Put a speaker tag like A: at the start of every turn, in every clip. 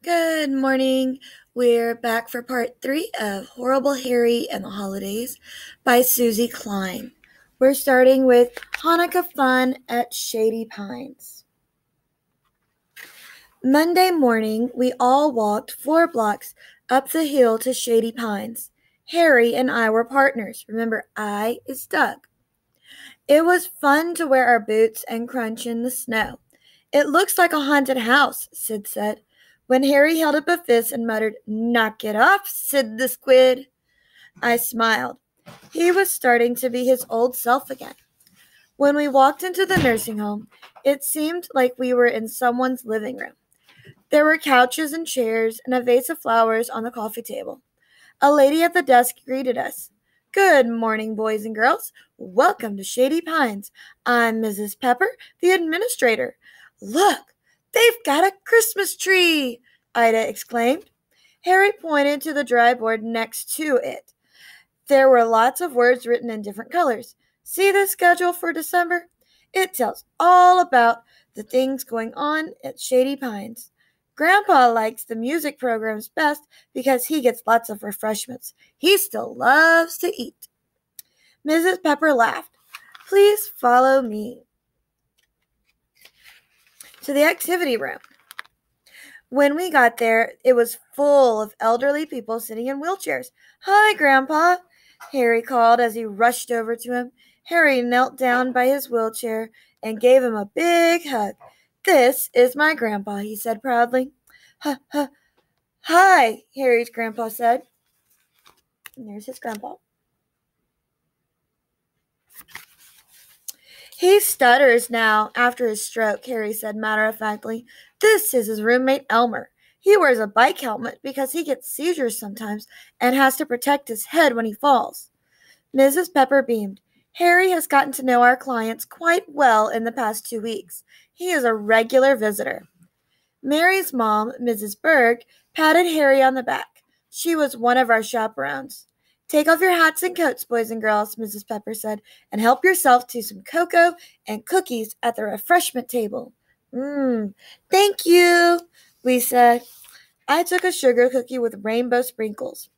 A: Good morning. We're back for part 3 of Horrible Harry and the Holidaze by Suzie Kline. We're starting with Hanukkah fun at Shady Pines. Monday morning, we all walked 4 blocks up the hill to Shady Pines. Harry and I were partners. Remember, I is Doug. It was fun to wear our boots and crunch in the snow. It looks like a haunted house, Sid said. When Harry held up a fist and muttered, "Knock it off, Sid the Squid," I smiled. He was starting to be his old self again. When we walked into the nursing home, it seemed like we were in someone's living room. There were couches and chairs and a vase of flowers on the coffee table. A lady at the desk greeted us. "Good morning, boys and girls. Welcome to Shady Pines. I'm Mrs. Pepper, the administrator." "Look, they've got a Christmas tree!" Ida exclaimed. Harry pointed to the dry board next to it. There were lots of words written in different colors. "See the schedule for December? It tells all about the things going on at Shady Pines. Grandpa likes the music programs best because he gets lots of refreshments. He still loves to eat." Mrs. Pepper laughed. "Please follow me to the activity room." When we got there, it was full of elderly people sitting in wheelchairs. "Hi, Grandpa," Harry called as he rushed over to him. Harry knelt down by his wheelchair and gave him a big hug. "This is my grandpa," he said proudly. "Hi," Harry's grandpa said. And there's his grandpa. "He stutters now after his stroke," Harry said matter-of-factly. "This is his roommate Elmer. He wears a bike helmet because he gets seizures sometimes and has to protect his head when he falls." Mrs. Pepper beamed. "Harry has gotten to know our clients quite well in the past 2 weeks. He is a regular visitor." Mary's mom, Mrs. Berg, patted Harry on the back. She was one of our chaperones. "Take off your hats and coats, boys and girls," Mrs. Pepper said, "and help yourself to some cocoa and cookies at the refreshment table." Thank you," we said. I took a sugar cookie with rainbow sprinkles.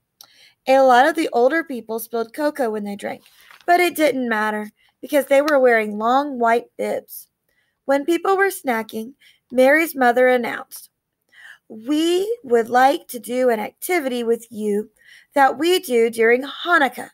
A: A lot of the older people spilled cocoa when they drank, but it didn't matter because they were wearing long white bibs. When people were snacking, Mary's mother announced, "We would like to do an activity with you that we do during Hanukkah.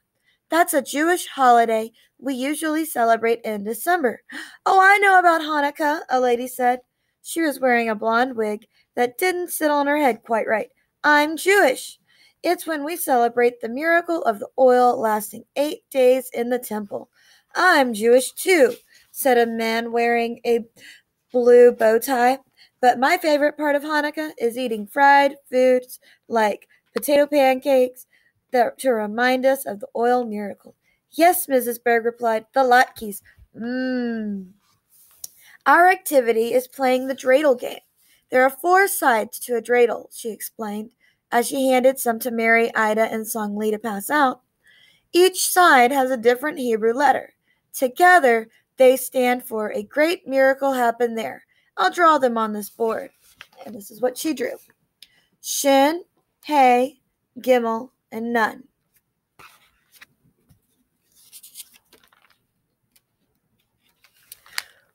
A: That's a Jewish holiday we usually celebrate in December." "Oh, I know about Hanukkah," a lady said. She was wearing a blonde wig that didn't sit on her head quite right. "I'm Jewish. It's when we celebrate the miracle of the oil lasting 8 days in the temple." "I'm Jewish too," said a man wearing a blue bow tie. "But my favorite part of Hanukkah is eating fried foods like potato pancakes to remind us of the oil miracle." "Yes," Mrs. Berg replied, "the latkes. Mmm." "Our activity is playing the dreidel game. There are 4 sides to a dreidel," she explained, as she handed some to Mary, Ida, and Song Lee to pass out. "Each side has a different Hebrew letter. Together, they stand for 'A great miracle happened there.' I'll draw them on this board." And this is what she drew. Shin, Hey, Gimel, and Nun.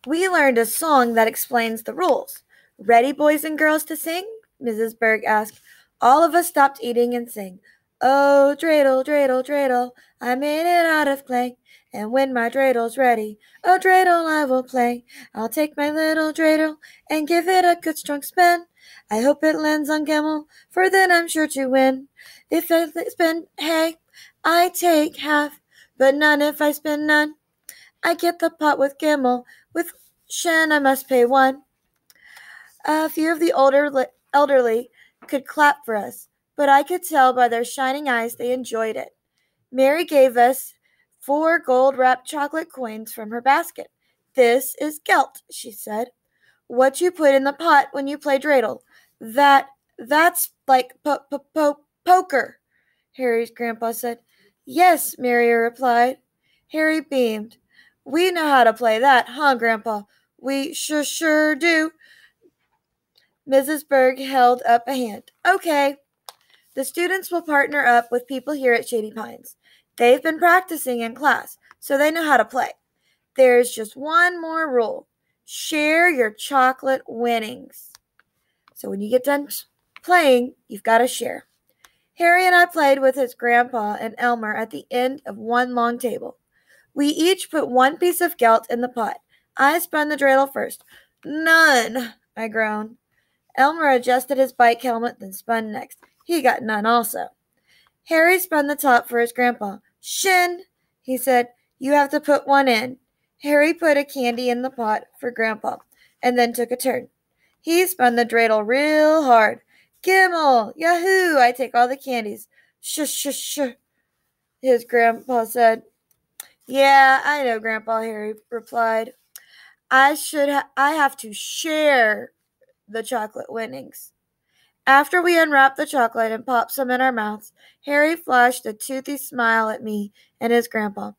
A: "We learned a song that explains the rules. Ready, boys and girls, to sing?" Mrs. Berg asked. All of us stopped eating and sang, "Oh, dreidel, dreidel, dreidel, I made it out of clay. And when my dreidel's ready, oh, dreidel, I will play. I'll take my little dreidel and give it a good strong spin. I hope it lands on Gimel, for then I'm sure to win. If I spin hay, I take half, but none if I spin none. I get the pot with Gimel, with Shin I must pay one." A few of the elderly could clap for us, but I could tell by their shining eyes they enjoyed it. Mary gave us 4 gold-wrapped chocolate coins from her basket. "This is gelt," she said. "What you put in the pot when you play dreidel. That's like poker," Harry's grandpa said. "Yes," Mary replied. Harry beamed. "We know how to play that, huh, Grandpa?" "We sure do. Mrs. Berg held up a hand. Okay. The students will partner up with people here at Shady Pines. They've been practicing in class, so they know how to play. There's just one more rule. Share your chocolate winnings. So when you get done playing, you've got to share. Harry and I played with his grandpa and Elmer at the end of one long table. We each put one piece of gelt in the pot. I spun the dreidel first. None, I groaned. Elmer adjusted his bike helmet, then spun next. He got none also. Harry spun the top for his grandpa. Shin, he said, you have to put one in. Harry put a candy in the pot for Grandpa, and then took a turn. He spun the dreidel real hard. Gimmel! Yahoo! I take all the candies. Shush, shush, shush, his grandpa said. Yeah, I know, Grandpa, Harry replied. I have to share the chocolate winnings. After we unwrapped the chocolate and popped some in our mouths, Harry flashed a toothy smile at me and his grandpa.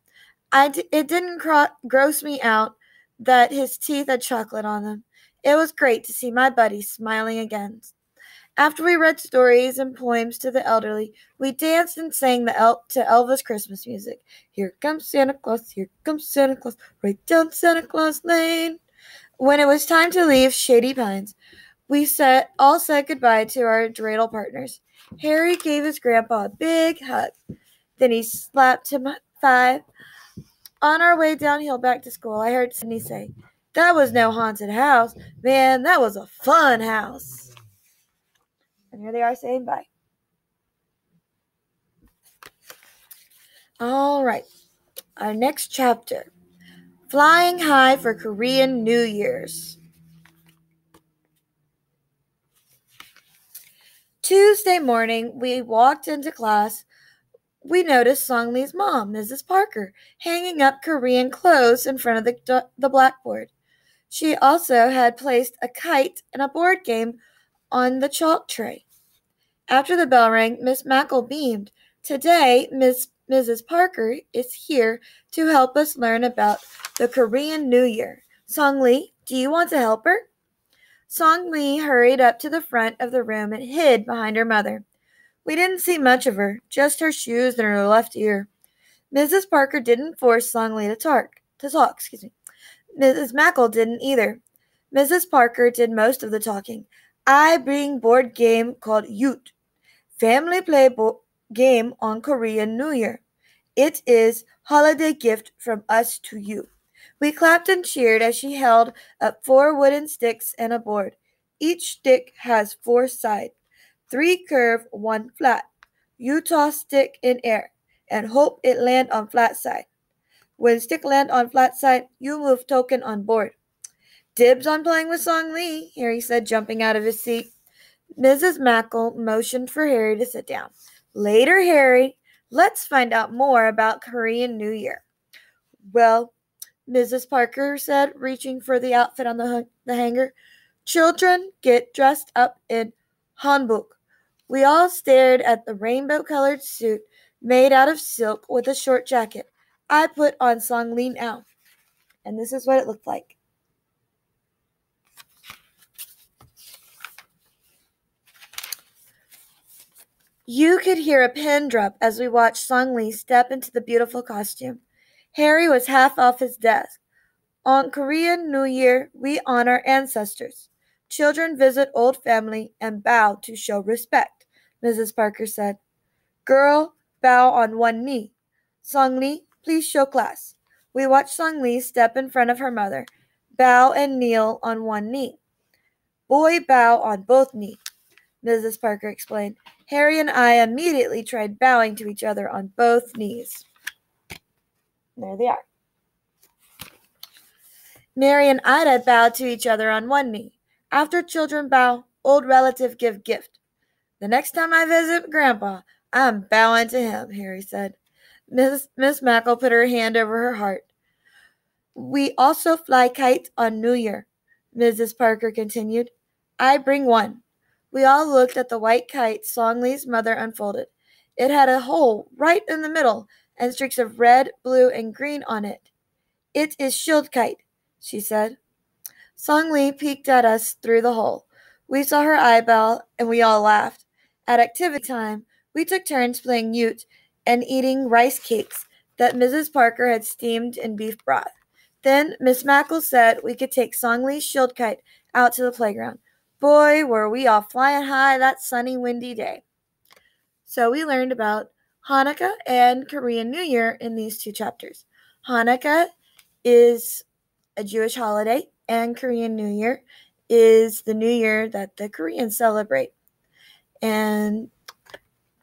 A: It didn't gross me out that his teeth had chocolate on them. It was great to see my buddies smiling again. After we read stories and poems to the elderly, we danced and sang to Elvis Christmas music. Here comes Santa Claus, right down Santa Claus Lane. When it was time to leave Shady Pines, we all said goodbye to our dreidel partners. Harry gave his grandpa a big hug. Then he slapped him 5. On our way downhill back to school, I heard Sydney say, that was no haunted house. Man, that was a fun house. And here they are saying bye. All right. Our next chapter. Flying high for Korean New Year's. Tuesday morning, we walked into class. We noticed Songli's mom, Mrs. Parker, hanging up Korean clothes in front of the blackboard. She also had placed a kite and a board game on the chalk tray. After the bell rang, Miss Mackle beamed. Today, Mrs. Parker is here to help us learn about the Korean New Year. Songli, do you want to help her? Songli hurried up to the front of the room and hid behind her mother. We didn't see much of her, just her shoes and her left ear. Mrs. Parker didn't force Songli to talk. Mrs. Mackle didn't either. Mrs. Parker did most of the talking. I bring board game called Yoot. Family play game on Korean New Year. It is holiday gift from us to you. We clapped and cheered as she held up 4 wooden sticks and a board. Each stick has 4 sides. 3 curve, 1 flat. You toss stick in air and hope it land on flat side. When stick land on flat side, you move token on board. Dibs on playing with Songli, Harry said, jumping out of his seat. Mrs. Mackle motioned for Harry to sit down. Later, Harry, let's find out more about Korean New Year. Well, Mrs. Parker said, reaching for the outfit on the hanger, children get dressed up in hanbok. We all stared at the rainbow-colored suit made out of silk with a short jacket. I put on Songli now, and this is what it looked like. You could hear a pin drop as we watched Songli step into the beautiful costume. Harry was half off his desk. On Korean New Year, we honor ancestors. Children visit old family and bow to show respect, Mrs. Parker said. Girl, bow on one knee. Songli, please show class. We watched Songli step in front of her mother, bow and kneel on one knee. Boy, bow on both knees, Mrs. Parker explained. Harry and I immediately tried bowing to each other on both knees. There they are. Mary and Ida bowed to each other on one knee. After children bow, old relative give gift. The next time I visit Grandpa, I'm bowing to him, Harry said. Miss Mackle put her hand over her heart. We also fly kites on New Year, Mrs. Parker continued. I bring one. We all looked at the white kite Songli's mother unfolded. It had a hole right in the middle and streaks of red, blue, and green on it. It is shield kite, she said. Songli peeked at us through the hole. We saw her eyeball, and we all laughed. At activity time, we took turns playing Ute and eating rice cakes that Mrs. Parker had steamed in beef broth. Then Miss Mackle said we could take Songley's shield kite out to the playground. Boy, were we all flying high that sunny, windy day. So we learned about Hanukkah and Korean New Year in these two chapters. Hanukkah is a Jewish holiday, and Korean New Year is the New Year that the Koreans celebrate. And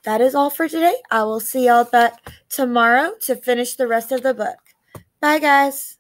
A: that is all for today. I will see y'all back tomorrow to finish the rest of the book. Bye, guys.